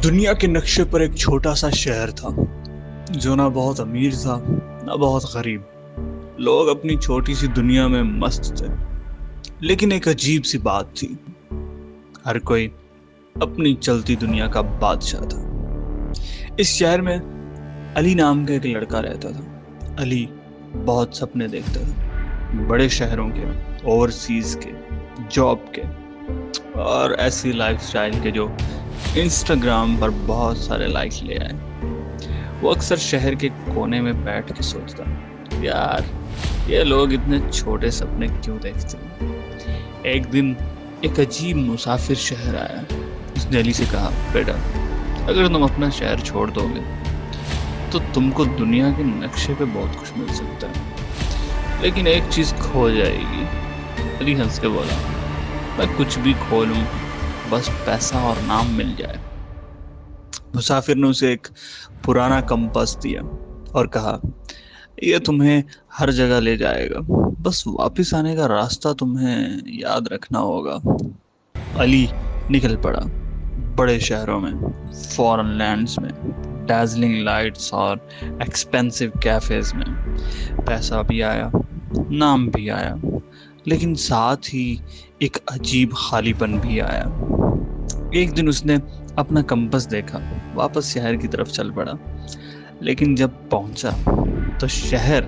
دنیا کے نقشے پر ایک چھوٹا سا شہر تھا جو نہ بہت امیر تھا نہ بہت غریب۔ لوگ اپنی چھوٹی سی دنیا میں مست تھے، لیکن ایک عجیب سی بات تھی، ہر کوئی اپنی چلتی دنیا کا بادشاہ تھا۔ اس شہر میں علی نام کا ایک لڑکا رہتا تھا۔ علی بہت سپنے دیکھتا تھا، بڑے شہروں کے، اوورسیز کے، جاب کے اور ایسی لائف سٹائل کے جو انسٹاگرام پر بہت سارے لائک لے آئے۔ وہ اکثر شہر کے کونے میں بیٹھ کے سوچتا، یار یہ لوگ اتنے چھوٹے سپنے کیوں دیکھتے ہیں۔ ایک دن ایک عجیب مسافر شہر آیا۔ اس نے علی سے کہا، بیٹا اگر تم اپنا شہر چھوڑ دو گے تو تم کو دنیا کے نقشے پہ بہت کچھ مل سکتا ہے، لیکن ایک چیز کھو جائے گی۔ علی ہنس کے بولا، میں کچھ بھی کھو لوں، بس پیسہ اور نام مل جائے۔ مسافر نے اسے ایک پرانا کمپس دیا اور کہا، یہ تمہیں ہر جگہ لے جائے گا، بس واپس آنے کا راستہ تمہیں یاد رکھنا ہوگا۔ علی نکل پڑا، بڑے شہروں میں، فورن لینڈز میں، ڈیزلنگ لائٹس اور ایکسپینسو کیفیز میں۔ پیسہ بھی آیا، نام بھی آیا، لیکن ساتھ ہی ایک عجیب خالی پن بھی آیا۔ ایک دن اس نے اپنا کمپس دیکھا، واپس شہر کی طرف چل پڑا، لیکن جب پہنچا تو شہر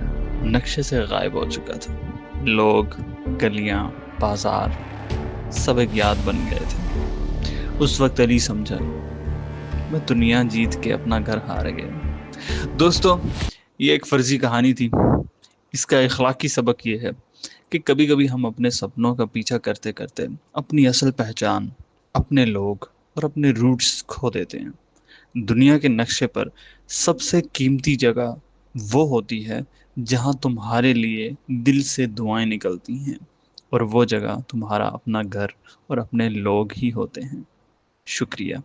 نقشے سے غائب ہو چکا تھا۔ لوگ، گلیاں، بازار سب ایک یاد بن گئے تھے۔ اس وقت علی سمجھا، میں دنیا جیت کے اپنا گھر ہار گیا۔ دوستو، یہ ایک فرضی کہانی تھی۔ اس کا اخلاقی سبق یہ ہے کہ کبھی کبھی ہم اپنے سپنوں کا پیچھا کرتے کرتے اپنی اصل پہچان، اپنے لوگ اور اپنے روٹس کھو دیتے ہیں۔ دنیا کے نقشے پر سب سے قیمتی جگہ وہ ہوتی ہے جہاں تمہارے لیے دل سے دعائیں نکلتی ہیں، اور وہ جگہ تمہارا اپنا گھر اور اپنے لوگ ہی ہوتے ہیں۔ شکریہ۔